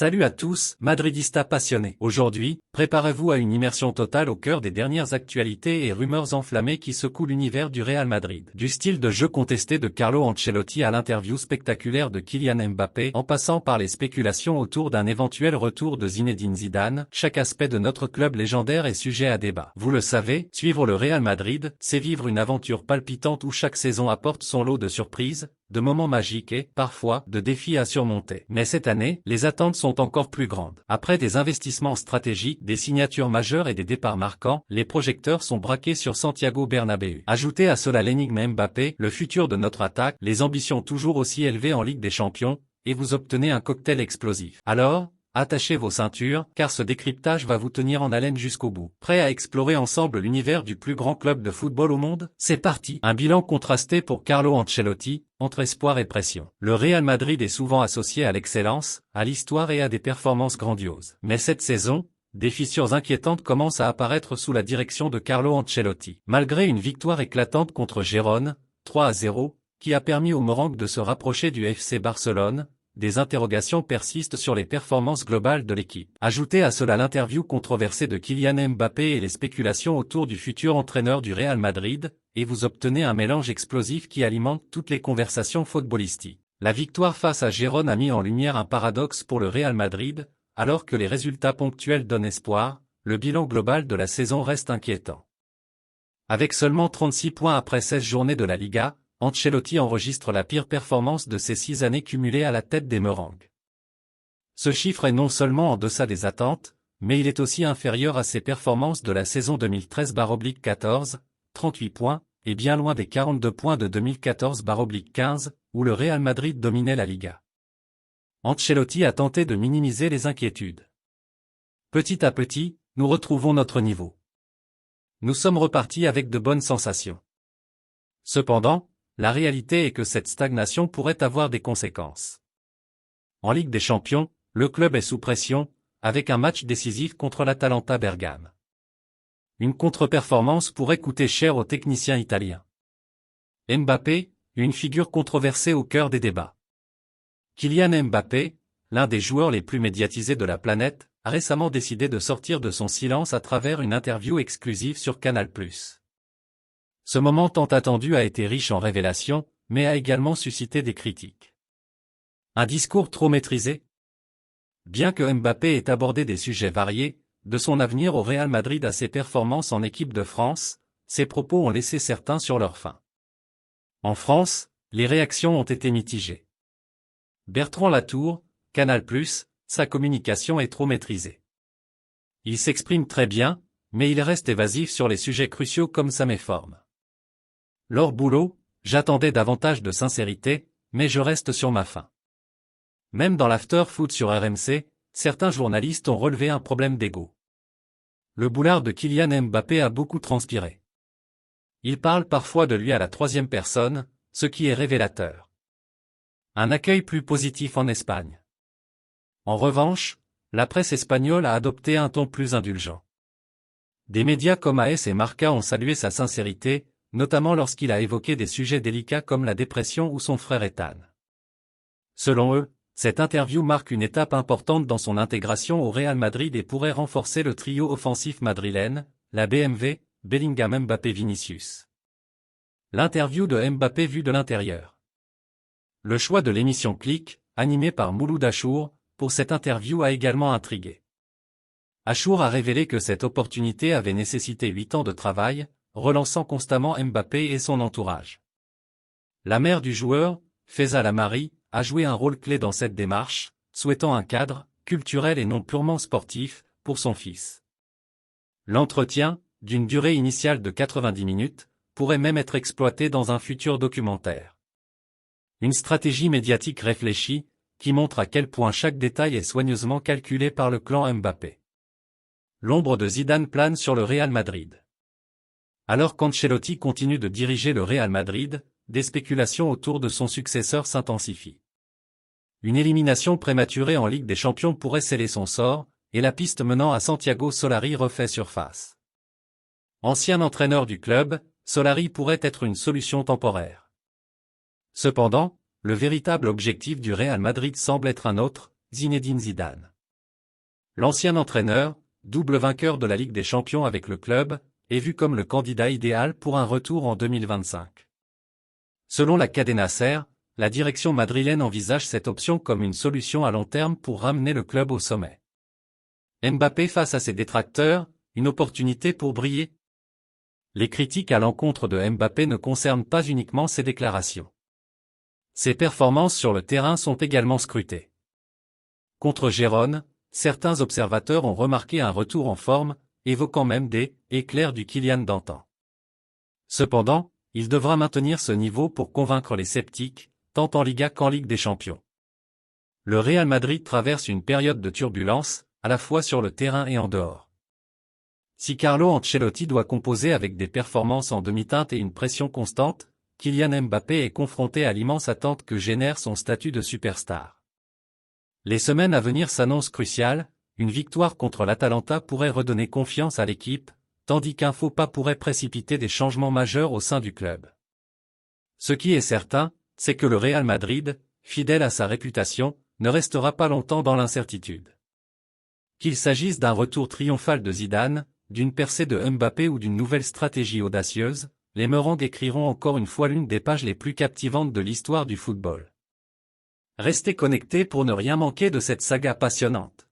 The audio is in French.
Salut à tous, madridistas passionnés. Aujourd'hui, préparez-vous à une immersion totale au cœur des dernières actualités et rumeurs enflammées qui secouent l'univers du Real Madrid. Du style de jeu contesté de Carlo Ancelotti à l'interview spectaculaire de Kylian Mbappé, en passant par les spéculations autour d'un éventuel retour de Zinedine Zidane, chaque aspect de notre club légendaire est sujet à débat. Vous le savez, suivre le Real Madrid, c'est vivre une aventure palpitante où chaque saison apporte son lot de surprises, de moments magiques et, parfois, de défis à surmonter. Mais cette année, les attentes sont encore plus grandes. Après des investissements stratégiques, des signatures majeures et des départs marquants, les projecteurs sont braqués sur Santiago Bernabéu. Ajoutez à cela l'énigme Mbappé, le futur de notre attaque, les ambitions toujours aussi élevées en Ligue des Champions, et vous obtenez un cocktail explosif. Alors, attachez vos ceintures, car ce décryptage va vous tenir en haleine jusqu'au bout. Prêt à explorer ensemble l'univers du plus grand club de football au monde? C'est parti! Un bilan contrasté pour Carlo Ancelotti, entre espoir et pression. Le Real Madrid est souvent associé à l'excellence, à l'histoire et à des performances grandioses. Mais cette saison, des fissures inquiétantes commencent à apparaître sous la direction de Carlo Ancelotti. Malgré une victoire éclatante contre Gérone, 3-0, qui a permis aux Morangues de se rapprocher du FC Barcelone, des interrogations persistent sur les performances globales de l'équipe. Ajoutez à cela l'interview controversée de Kylian Mbappé et les spéculations autour du futur entraîneur du Real Madrid, et vous obtenez un mélange explosif qui alimente toutes les conversations footballistiques. La victoire face à Gérone a mis en lumière un paradoxe pour le Real Madrid, alors que les résultats ponctuels donnent espoir, le bilan global de la saison reste inquiétant. Avec seulement 36 points après 16 journées de la Liga, Ancelotti enregistre la pire performance de ses 6 années cumulées à la tête des Morangues. Ce chiffre est non seulement en deçà des attentes, mais il est aussi inférieur à ses performances de la saison 2013-14, 38 points, et bien loin des 42 points de 2014-15, où le Real Madrid dominait la Liga. Ancelotti a tenté de minimiser les inquiétudes. Petit à petit, nous retrouvons notre niveau. Nous sommes repartis avec de bonnes sensations. Cependant, la réalité est que cette stagnation pourrait avoir des conséquences. En Ligue des Champions, le club est sous pression, avec un match décisif contre l'Atalanta Bergame. Une contre-performance pourrait coûter cher aux techniciens italiens. Mbappé, une figure controversée au cœur des débats. Kylian Mbappé, l'un des joueurs les plus médiatisés de la planète, a récemment décidé de sortir de son silence à travers une interview exclusive sur Canal+. Ce moment tant attendu a été riche en révélations, mais a également suscité des critiques. Un discours trop maîtrisé? Bien que Mbappé ait abordé des sujets variés, de son avenir au Real Madrid à ses performances en équipe de France, ses propos ont laissé certains sur leur faim. En France, les réactions ont été mitigées. Bertrand Latour, Canal+, sa communication est trop maîtrisée. Il s'exprime très bien, mais il reste évasif sur les sujets cruciaux comme sa méforme. Laure Boulot, j'attendais davantage de sincérité, mais je reste sur ma faim. Même dans l'after-foot sur RMC, certains journalistes ont relevé un problème d'ego. Le boulard de Kylian Mbappé a beaucoup transpiré. Il parle parfois de lui à la troisième personne, ce qui est révélateur. Un accueil plus positif en Espagne. En revanche, la presse espagnole a adopté un ton plus indulgent. Des médias comme AS et Marca ont salué sa sincérité, notamment lorsqu'il a évoqué des sujets délicats comme la dépression ou son frère Ethan. Selon eux, cette interview marque une étape importante dans son intégration au Real Madrid et pourrait renforcer le trio offensif madrilène, la BMW, Bellingham Mbappé Vinicius. L'interview de Mbappé vue de l'intérieur. Le choix de l'émission Click, animée par Mouloud Achour, pour cette interview a également intrigué. Achour a révélé que cette opportunité avait nécessité 8 ans de travail, relançant constamment Mbappé et son entourage. La mère du joueur, Faiza Lamari, a joué un rôle clé dans cette démarche, souhaitant un cadre, culturel et non purement sportif, pour son fils. L'entretien, d'une durée initiale de 90 minutes, pourrait même être exploité dans un futur documentaire. Une stratégie médiatique réfléchie, qui montre à quel point chaque détail est soigneusement calculé par le clan Mbappé. L'ombre de Zidane plane sur le Real Madrid. Alors qu'Ancelotti continue de diriger le Real Madrid, des spéculations autour de son successeur s'intensifient. Une élimination prématurée en Ligue des Champions pourrait sceller son sort, et la piste menant à Santiago Solari refait surface. Ancien entraîneur du club, Solari pourrait être une solution temporaire. Cependant, le véritable objectif du Real Madrid semble être un autre, Zinedine Zidane. L'ancien entraîneur, double vainqueur de la Ligue des Champions avec le club, est vu comme le candidat idéal pour un retour en 2025. Selon la Cadena SER, la direction madrilène envisage cette option comme une solution à long terme pour ramener le club au sommet. Mbappé face à ses détracteurs, une opportunité pour briller. Les critiques à l'encontre de Mbappé ne concernent pas uniquement ses déclarations. Ses performances sur le terrain sont également scrutées. Contre Gérone, certains observateurs ont remarqué un retour en forme, évoquant même des « éclairs du Kylian d'antan ». Cependant, il devra maintenir ce niveau pour convaincre les sceptiques, tant en Liga qu'en Ligue des Champions. Le Real Madrid traverse une période de turbulence, à la fois sur le terrain et en dehors. Si Carlo Ancelotti doit composer avec des performances en demi-teinte et une pression constante, Kylian Mbappé est confronté à l'immense attente que génère son statut de superstar. Les semaines à venir s'annoncent cruciales, une victoire contre l'Atalanta pourrait redonner confiance à l'équipe, tandis qu'un faux pas pourrait précipiter des changements majeurs au sein du club. Ce qui est certain, c'est que le Real Madrid, fidèle à sa réputation, ne restera pas longtemps dans l'incertitude. Qu'il s'agisse d'un retour triomphal de Zidane, d'une percée de Mbappé ou d'une nouvelle stratégie audacieuse, les Merengues écriront encore une fois l'une des pages les plus captivantes de l'histoire du football. Restez connectés pour ne rien manquer de cette saga passionnante.